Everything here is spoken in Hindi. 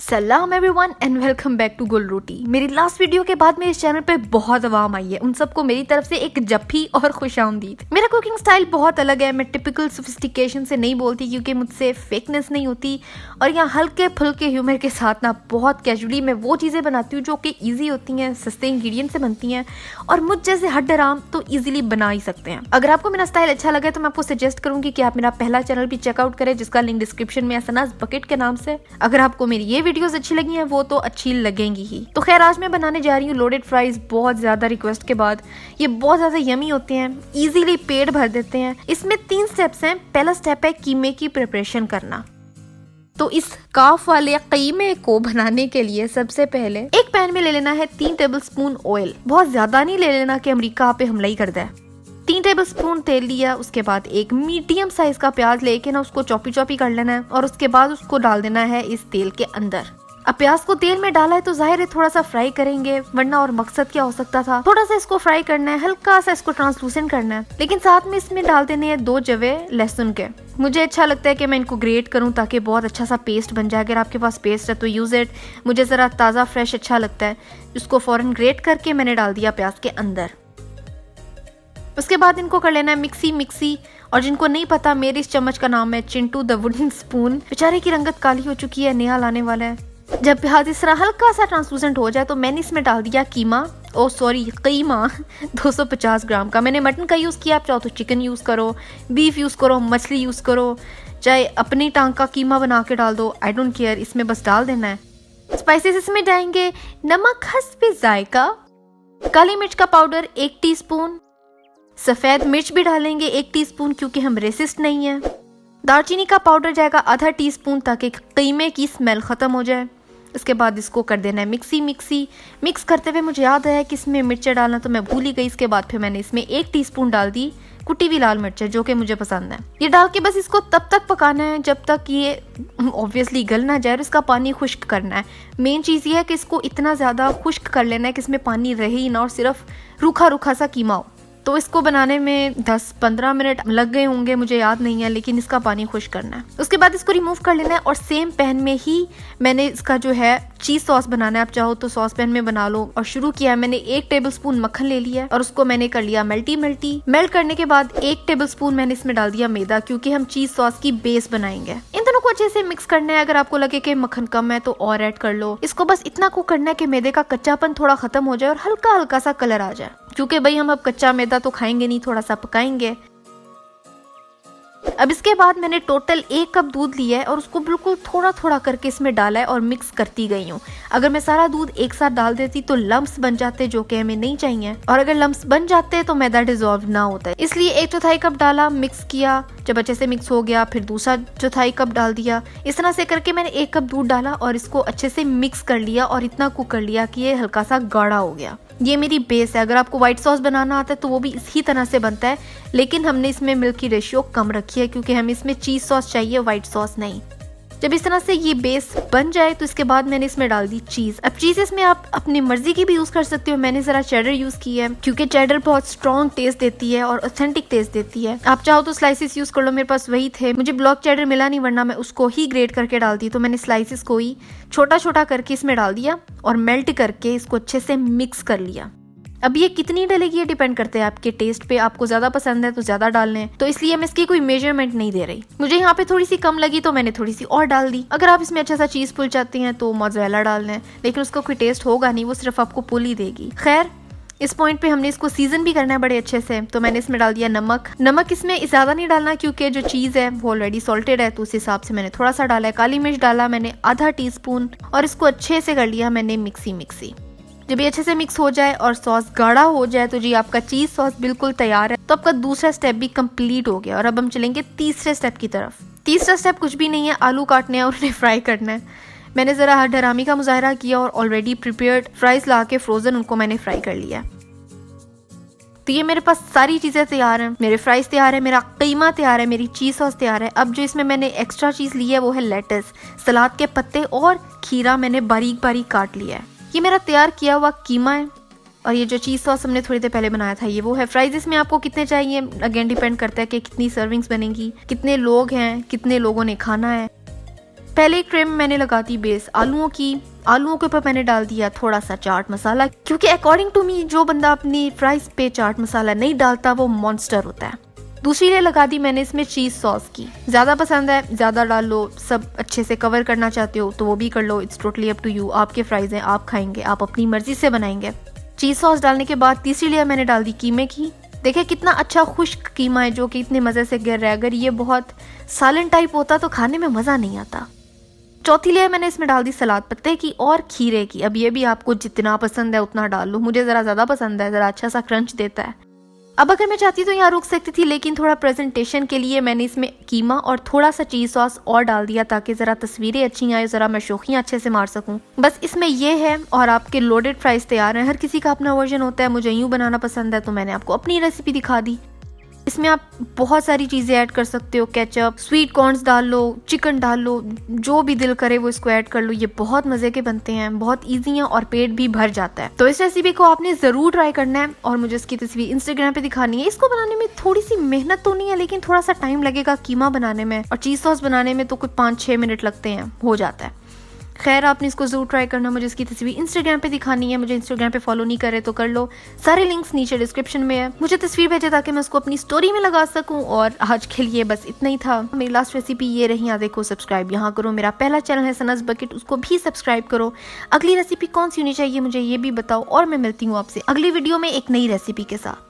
सलाम everyone and welcome back to Gul Roti. मेरी लास्ट वीडियो के बाद मेरे चैनल पे बहुत आवाम आई है, उन सबको मेरी तरफ से एक जफ्फी और खुशामदीद। मेरा कुकिंग स्टाइल बहुत अलग है, मैं टिपिकल सोफिस्टिकेशन से नहीं बोलती क्योंकि मुझसे फेकनेस नहीं होती, और यहाँ हल्के फुल्के ह्यूमर के साथ ना बहुत कैजुअली मैं वो चीज़ें बनाती हूँ जो कि ईजी होती हैं, सस्ते इंग्रेडिएंट से बनती हैं और मुझ जैसे हड्डराम तो ईजिली बना ही सकते हैं। अगर आपको मेरा स्टाइल अच्छा लगे तो मैं आपको सजेस्ट करूँगी कि आप मेरा पहला चैनल भी चेकआउट करें जिसका लिंक डिस्क्रिप्शन में है, सनाज बकेट के नाम से। अगर आपको मेरी ये वीडियोस अच्छी लगी हैं वो तो अच्छी लगेंगी ही। तो खैर आज मैं बनाने जा रही हूँ लोडेड फ्राइज। बहुत ज्यादा रिक्वेस्ट के बाद ये बहुत ज्यादा यमी होते हैं, इजीली पेट भर देते हैं। इसमें 3 स्टेप्स हैं। पहला स्टेप है कीमे की प्रिपरेशन करना। तो इस काफ वाले कीमे को बनाने के लिए सबसे पहले एक पैन में ले लेना है 3 टेबलस्पून ऑयल। बहुत ज्यादा नहीं ले लेना कि अमेरिका आप पे हमला ही कर दे। 3 टेबलस्पून तेल लिया, उसके बाद एक मीडियम साइज का प्याज लेके ना उसको चॉपी चॉपी कर लेना है और उसके बाद उसको डाल देना है इस तेल के अंदर। अब प्याज को तेल में डाला है तो जाहिर है थोड़ा सा फ्राई करेंगे, वरना और मकसद क्या हो सकता था। थोड़ा सा इसको फ्राई करना है, हल्का सा इसको ट्रांसलूसेंट करना है, लेकिन साथ में इसमें डाल देने हैं 2 जवे लहसुन के। मुझे अच्छा लगता है कि मैं इनको ग्रेट करूं ताकि बहुत अच्छा सा पेस्ट बन जाए। अगर आपके पास पेस्ट है तो यूज इट। मुझे जरा ताज़ा फ्रेश अच्छा लगता है। इसको फौरन ग्रेट करके मैंने डाल दिया प्याज के अंदर। उसके बाद इनको कर लेना है मिक्सी। और जिनको नहीं पता, मेरे इस चम्मच का नाम है चिंटू द वुडन स्पून। बेचारे की रंगत काली हो चुकी है, नया लाने वाला है। जब प्याज इस तरह हल्का सा ट्रांसलूसेंट हो जाए तो मैंने इसमें डाल दिया कीमा 250 ग्राम का। मैंने मटन का यूज़ किया, आप चाहो तो चिकन यूज़ करो, बीफ यूज़ करो, मछली यूज़ करो, चाहे अपनी टांग का कीमा बना के डाल दो, आई डोंट केयर। इसमें बस डाल देना है। स्पाइसेस इसमें जाएंगे नमक हस्बे जायका, काली मिर्च का पाउडर 1 टीस्पून, सफ़ेद मिर्च भी डालेंगे 1 टीस्पून क्योंकि हम रेसिस्ट नहीं है। दालचीनी का पाउडर जाएगा आधा टीस्पून ताकि कीमे की स्मेल ख़त्म हो जाए। इसके बाद इसको कर देना है मिक्स करते हुए मुझे याद आया कि इसमें मिर्चें डालना तो मैं भूल ही गई। इसके बाद फिर मैंने इसमें 1 टीस्पून डाल दी कुटी हुई लाल मिर्चें जो कि मुझे पसंद है। ये डाल के बस इसको तब तक पकाना है जब तक ये ऑब्वियसली गल ना जाए और इसका पानी खुश्क करना है। मेन चीज़ ये है कि इसको इतना ज़्यादा खुश्क कर लेना है कि इसमें पानी रहे ही ना और सिर्फ रूखा सा कीमा हो। तो इसको बनाने में 10-15 मिनट लग गए होंगे, मुझे याद नहीं है, लेकिन इसका पानी खुश्क करना है। उसके बाद इसको रिमूव कर लेना है और सेम पैन में ही मैंने इसका जो है चीज़ सॉस बनाना है। आप चाहो तो सॉस पैन में बना लो। और शुरू किया है मैंने 1 टेबलस्पून मक्खन ले लिया और उसको मैंने कर लिया मेल्टी। मेल्ट करने के बाद 1 टेबलस्पून मैंने इसमें डाल दिया मैदा क्योंकि हम चीज़ सॉस की बेस बनाएंगे। इन दोनों को अच्छे से मिक्स करना है। अगर आपको लगे कि मक्खन कम है तो और ऐड कर लो। इसको बस इतना कुक करना है कि मैदे का कच्चापन थोड़ा खत्म हो जाए और हल्का सा कलर आ जाए, क्योंकि भाई हम अब कच्चा मैदा तो खाएंगे नहीं, थोड़ा सा पकाएंगे। अब इसके बाद मैंने टोटल 1 कप दूध लिया है और उसको बिल्कुल थोड़ा करके इसमें डाला है और मिक्स करती गई हूँ। अगर मैं सारा दूध एक साथ डाल देती तो लम्प्स बन जाते जो कि हमें नहीं चाहिए, और अगर लम्प्स बन जाते तो मैदा डिजोल्व ना होता है। इसलिए 1/4 कप डाला, मिक्स किया। जब अच्छे से मिक्स हो गया फिर दूसरा 1/4 कप डाल दिया। इस तरह से करके मैंने 1 कप दूध डाला और इसको अच्छे से मिक्स कर लिया और इतना कुक कर लिया कि ये हल्का सा गाढ़ा हो गया। ये मेरी बेस है। अगर आपको व्हाइट सॉस बनाना आता है तो वो भी इसी तरह से बनता है, लेकिन हमने इसमें मिल्क की रेशियो कम रखी है क्योंकि हमें इसमें चीज़ सॉस चाहिए, व्हाइट सॉस नहीं। जब इस तरह से ये बेस बन जाए तो इसके बाद मैंने इसमें डाल दी चीज़। अब चीज़ इसमें आप अपनी मर्जी की भी यूज़ कर सकते हो। मैंने ज़रा चेडर यूज़ की है क्योंकि चेडर बहुत स्ट्रॉन्ग टेस्ट देती है और ऑथेंटिक टेस्ट देती है। आप चाहो तो स्लाइसिस यूज़ कर लो, मेरे पास वही थे। मुझे ब्लॉक चेडर मिला नहीं, वरना मैं उसको ही ग्रेट करके डालती। तो मैंने स्लाइसिस को ही छोटा करके इसमें डाल दिया और मेल्ट करके इसको अच्छे से मिक्स कर लिया। अब ये कितनी डलेगी ये डिपेंड करते हैं आपके टेस्ट पे। आपको ज्यादा पसंद है तो ज्यादा डाल लें, तो इसलिए मैं इसकी कोई मेजरमेंट नहीं दे रही। मुझे यहाँ पे थोड़ी सी कम लगी तो मैंने थोड़ी सी और डाल दी। अगर आप इसमें अच्छा सा चीज पुल चाहती हैं तो मोज़रेला डाल लें, लेकिन उसका कोई टेस्ट होगा नहीं, वो सिर्फ आपको पुल ही देगी। खैर इस पॉइंट पे हमने इसको सीजन भी करना है बड़े अच्छे से, तो मैंने इसमें डाल दिया नमक इसमें ज्यादा नहीं डालना क्योंकि जो चीज़ है वो ऑलरेडी सॉल्टेड है, तो उस हिसाब से मैंने थोड़ा सा डाला है। काली मिर्च डाला मैंने आधा टीस्पून और इसको अच्छे से कर लिया मैंने मिक्सी। जब ये अच्छे से मिक्स हो जाए और सॉस गाढ़ा हो जाए तो जी आपका चीज़ सॉस बिल्कुल तैयार है। तो आपका दूसरा स्टेप भी कंप्लीट हो गया और अब हम चलेंगे तीसरे स्टेप की तरफ। तीसरा स्टेप कुछ भी नहीं है, आलू काटने हैं और उन्हें फ्राई करना है। मैंने ज़रा हड्डरामी का मुजाहरा किया और ऑलरेडी प्रिपेयर्ड फ्राइज ला के फ्रोजन उनको मैंने फ्राई कर लिया। तो ये मेरे पास सारी चीज़ें तैयार हैं, मेरे फ्राइज तैयार है, मेरा कीमा तैयार है, मेरी चीज़ सॉस तैयार है। अब जो इसमें मैंने एक्स्ट्रा चीज़ ली है वो है लेटस, सलाद के पत्ते और खीरा मैंने बारीक काट लिया है। ये मेरा तैयार किया हुआ कीमा है और ये जो चीज़ सॉस हमने थोड़ी देर पहले बनाया था ये वो है। फ्राइज इसमें आपको कितने चाहिए अगेन डिपेंड करता है कि कितनी सर्विंग्स बनेंगी, कितने लोग हैं, कितने लोगों ने खाना है। पहले एक ट्रे में मैंने लगा दी बेस आलूओं की। आलूओं के ऊपर मैंने डाल दिया थोड़ा सा चाट मसाला, क्योंकि अकॉर्डिंग टू मी जो बंदा अपनी फ्राइज पे चाट मसाला नहीं डालता वो मॉन्स्टर होता है। दूसरी लेयर लगा दी मैंने इसमें चीज़ सॉस की। ज़्यादा पसंद है ज़्यादा डाल लो, सब अच्छे से कवर करना चाहते हो तो वो भी कर लो, it's totally up to you. आपके फ्राइज़ हैं, आप खाएंगे, आप अपनी मर्जी से बनाएंगे। चीज़ सॉस डालने के बाद तीसरी लेयर मैंने डाल दी कीमे की। देखिए कितना अच्छा खुश्क कीमा है जो कि इतने मज़े से गिर रहा है। अगर ये बहुत सालन टाइप होता तो खाने में मज़ा नहीं आता। चौथी लेयर मैंने इसमें डाल दी सलाद पत्ते की और खीरे की। अब ये भी आपको जितना पसंद है उतना डाल लो, मुझे ज़रा ज़्यादा पसंद है, ज़रा अच्छा सा क्रंच देता है। अब अगर मैं चाहती तो यहाँ रुक सकती थी, लेकिन थोड़ा प्रेजेंटेशन के लिए मैंने इसमें कीमा और थोड़ा सा चीज़ सॉस और डाल दिया ताकि ज़रा तस्वीरें अच्छी आए, ज़रा मैं शौकियाँ अच्छे से मार सकूँ। बस इसमें ये है और आपके लोडेड फ्राइज़ तैयार हैं। हर किसी का अपना वर्जन होता है, मुझे यूँ बनाना पसंद है तो मैंने आपको अपनी रेसिपी दिखा दी। इसमें आप बहुत सारी चीज़ें ऐड कर सकते हो, केचप, स्वीट कॉर्न्स डाल लो, चिकन डाल लो, जो भी दिल करे वो इसको ऐड कर लो। ये बहुत मज़े के बनते हैं, बहुत ईजी हैं और पेट भी भर जाता है। तो इस रेसिपी को आपने ज़रूर ट्राई करना है और मुझे इसकी तस्वीर इंस्टाग्राम पे दिखानी है। इसको बनाने में थोड़ी सी मेहनत तो नहीं है, लेकिन थोड़ा सा टाइम लगेगा। कीमा बनाने में और चीज़ सॉस बनाने में तो कुछ 5-6 मिनट लगते हैं, हो जाता है। खैर आपने इसको ज़रूर ट्राई करना। मुझे इसकी तस्वीर इंस्टाग्राम पे दिखानी है, मुझे इंस्टाग्राम पे फॉलो नहीं करे तो कर लो, सारे लिंक्स नीचे डिस्क्रिप्शन में है। मुझे तस्वीर भेजे ताकि मैं उसको अपनी स्टोरी में लगा सकूं। और आज के लिए बस इतना ही था। मेरी लास्ट रेसिपी ये रही। यहाँ देखो, सब्सक्राइब यहाँ करो। मेरा पहला चैनल है सनाज़ बकेट, उसको भी सब्सक्राइब करो। अगली रेसिपी कौन सी होनी चाहिए मुझे ये भी बताओ और मैं मिलती हूँ आपसे अगली वीडियो में एक नई रेसिपी के साथ।